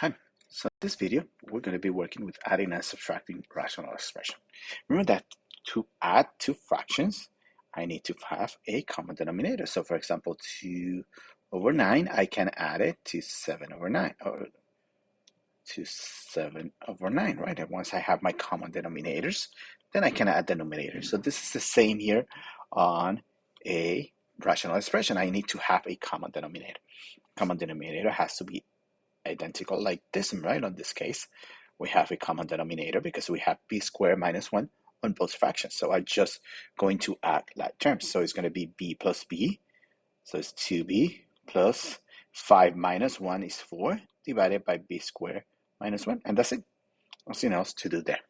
Hi. So in this video, we're going to be working with adding and subtracting rational expression. Remember that to add two fractions, I need to have a common denominator. So for example, 2 over 9, I can add it to 7 over 9, or to 7 over 9, right? And once I have my common denominators, then I can add the numerator. So this is the same here on a rational expression. I need to have a common denominator. Common denominator has to be identical like this, right? On this case, we have a common denominator because we have b squared minus 1 on both fractions. So I'm just going to add like terms. So it's going to be b plus b. So it's 2b plus 5 minus 1 is 4 divided by b squared minus 1. And that's it. Nothing else to do there.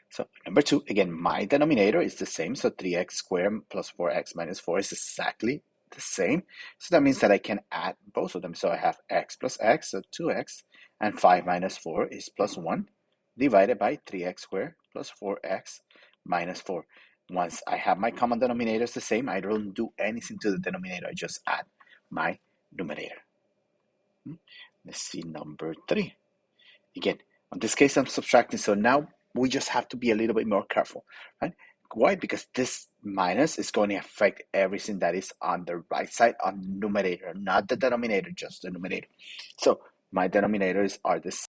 So number 2, again, my denominator is the same. So 3x squared plus 4x minus 4 is exactly the same. So that means that I can add both of them. So I have x plus x, so 2x, and 5 minus 4 is plus 1, divided by 3x squared plus 4x minus 4. Once I have my common denominators the same, I don't do anything to the denominator. I just add my numerator. Let's see number 3. Again, in this case, I'm subtracting. So now we just have to be a little bit more careful, right? Why? Because this minus is going to affect everything that is on the right side on the numerator, not the denominator, just the numerator. So my denominators are this.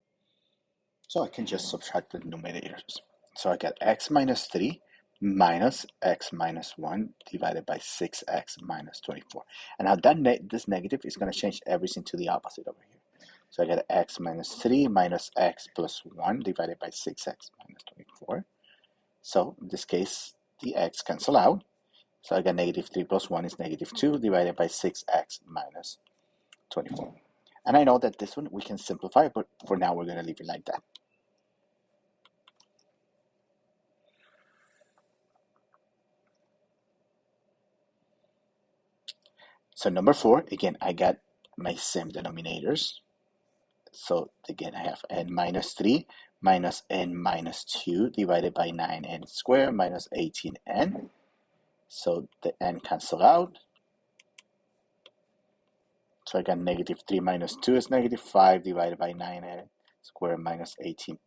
So I can just subtract the numerators. So I got x minus 3 minus x minus 1 divided by 6x minus 24. And now that this negative is going to change everything to the opposite over here. So I get x minus 3 minus x plus 1 divided by 6x minus 24. So in this case, the x cancel out. So I got negative 3 plus 1 is negative 2 divided by 6x minus 24. And I know that this one we can simplify, but for now we're going to leave it like that. So number 4, again, I got my same denominators. So again, I have n minus 3 minus n minus 2 divided by 9n squared minus 18n. So the n cancel out. So I got negative 3 minus 2 is negative 5 divided by 9n squared minus 18n.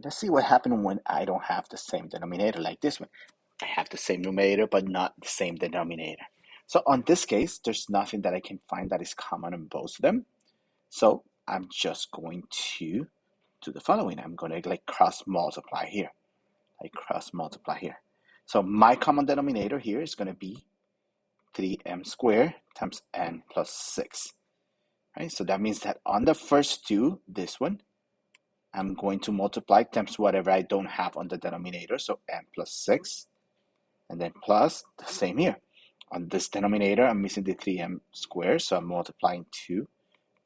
Let's see what happens when I don't have the same denominator like this one. I have the same numerator, but not the same denominator. So on this case, there's nothing that I can find that is common in both of them. So I'm just going to do the following. I'm going to like cross multiply here. So my common denominator here is going to be 3m squared times n plus 6. Right? So that means that on the first two, this one, I'm going to multiply times whatever I don't have on the denominator. So n plus 6. And then plus the same here. On this denominator, I'm missing the 3m squared. So I'm multiplying 2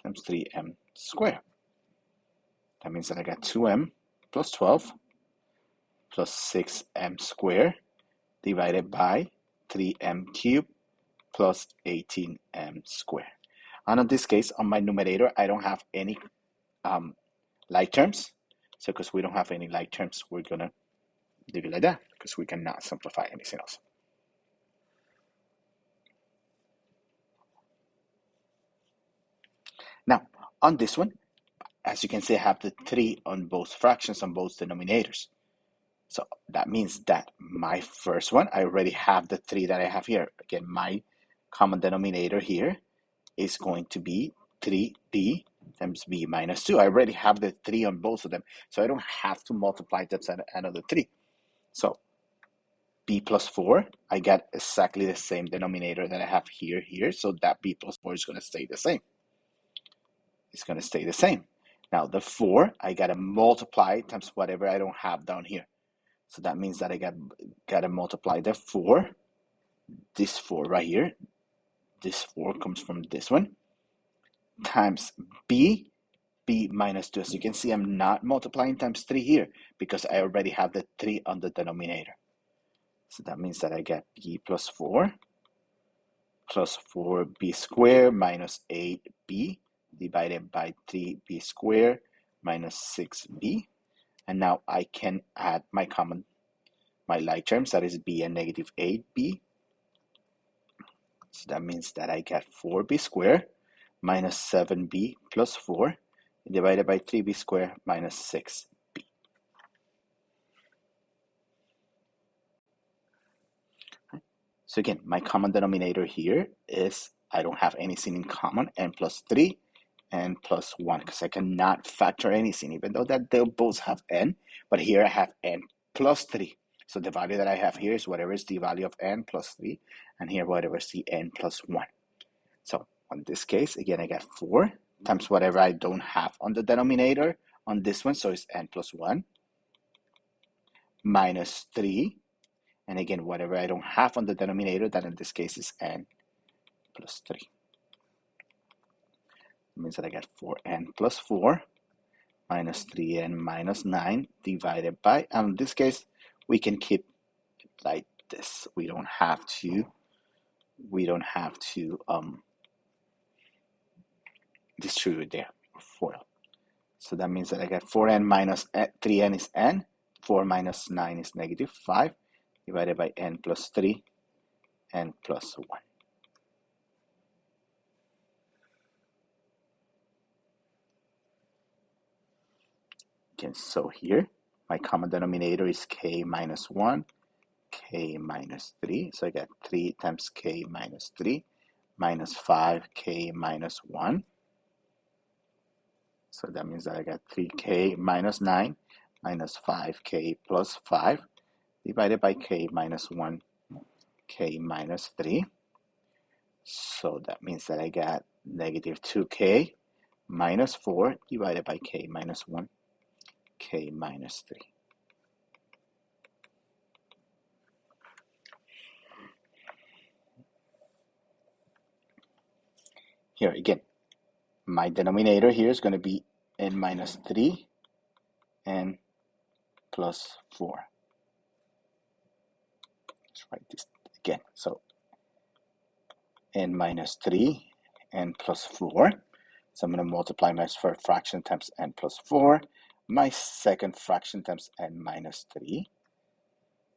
times 3m squared. That means that I got 2m plus 12 plus 6m squared divided by 3m cubed plus 18m squared. And in this case, on my numerator, I don't have any like terms. So because we don't have any like terms, we're going to leave it like that because we cannot simplify anything else. Now, on this one, as you can see, I have the 3 on both fractions, on both denominators. So that means that my first one, I already have the 3 that I have here. Again, my common denominator here is going to be 3b times b minus 2. I already have the 3 on both of them, so I don't have to multiply that another 3. So b plus 4, I got exactly the same denominator that I have here. So that b plus 4 is going to stay the same. It's going to stay the same. Now the 4, I got to multiply times whatever I don't have down here. So that means that I got to multiply the 4, this 4 right here. This 4 comes from this one, times b minus 2. As you can see, I'm not multiplying times 3 here because I already have the 3 on the denominator. So that means that I get b plus 4 squared minus 8b divided by 3b squared minus 6b. And now I can add my common my like terms, that is b and negative 8b. So that means that I get 4b squared minus 7b plus 4 divided by 3b squared minus 6b. So again, my common denominator here is I don't have anything in common, n plus 3, n plus 1, because I cannot factor anything, even though that they both have n, but here I have n plus 3. So the value that I have here is whatever is the value of n plus 3, and here whatever is the n plus 1. So on this case, again, I got 4 times whatever I don't have on the denominator on this one, so it's n plus 1, minus 3, and again, whatever I don't have on the denominator, that in this case is n plus 3. It means that I get 4n plus 4 minus 3n minus 9 divided by, and in this case, we can keep it like this. We don't have to distribute there, 4. So that means that I get 4n minus 3n is n, 4 minus 9 is negative 5, divided by n plus 3, n plus 1. Okay, so here, my common denominator is k minus 1, k minus 3. So I get 3 times k minus 3, minus 5k minus 1. So that means that I got 3k minus 9, minus 5k plus 5, divided by k minus 1, k minus 3. So that means that I got negative 2k minus 4 divided by k minus 1, k minus 3. Here again, my denominator here is going to be n minus 3, n plus 4. Let's write this again. So n minus 3, n plus 4. So I'm going to multiply my first fraction times n plus 4, my second fraction times n minus 3.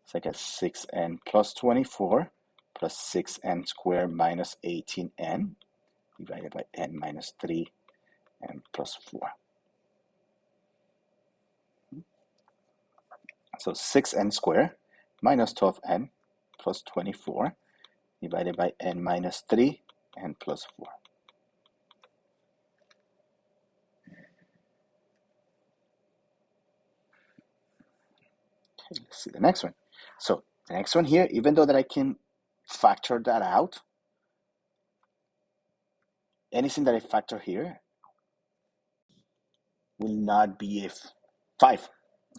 So I get 6n plus 24 plus 6n squared minus 18n divided by n minus 3, n plus 4. So 6n squared minus 12n plus 24 divided by n minus 3, n plus 4. Okay, let's see the next one. So the next one here, even though that I can factor that out, anything that I factor here will not be a 5.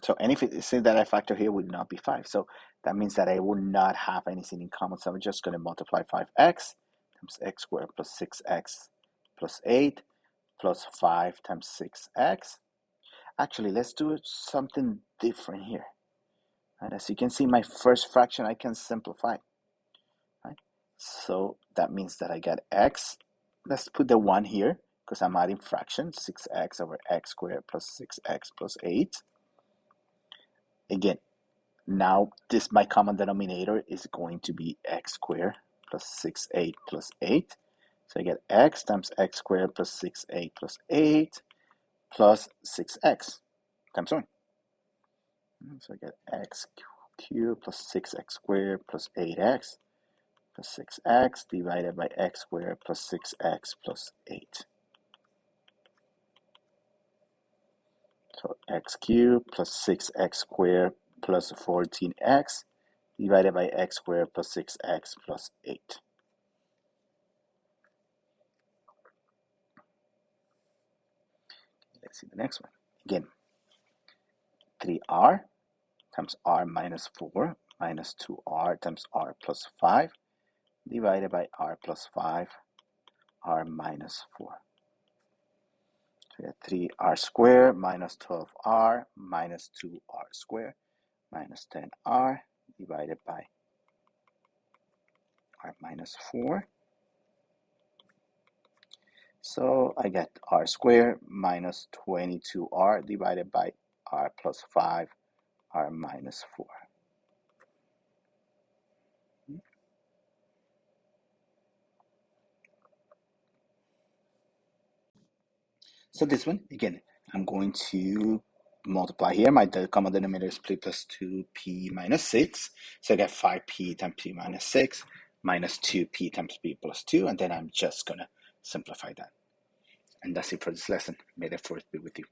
So anything that I factor here would not be 5. So that means that I will not have anything in common. So I'm just going to multiply 5x times x squared plus 6x plus 8 plus 5 times 6x. Actually, let's do something different here. Right? As you can see, my first fraction I can simplify. Right? So that means that I get x. Let's put the 1 here because I'm adding fractions. 6x over x squared plus 6x plus 8. Again, now my common denominator is going to be x squared plus 6, 8 plus 8. So I get x times x squared plus 6, 8 plus 8 plus 6x times 1. So I get x cubed plus 6x squared plus 8x plus 6x divided by x squared plus 6x plus 8. So x cubed plus 6x squared plus 14x divided by x squared plus 6x plus 8. Let's see the next one. Again, 3r times r minus 4 minus 2r times r plus 5 divided by r plus 5, r minus 4. So we have 3r squared minus 12r minus 2r squared minus 10r divided by r minus 4. So I get r squared minus 22r divided by r plus 5, r minus 4. So this one, again, I'm going to multiply here. My common denominator is p plus 2p minus 6. So I get 5p times p minus 6 minus 2p times p plus 2. And then I'm just going to simplify that. And that's it for this lesson. May the force be with you.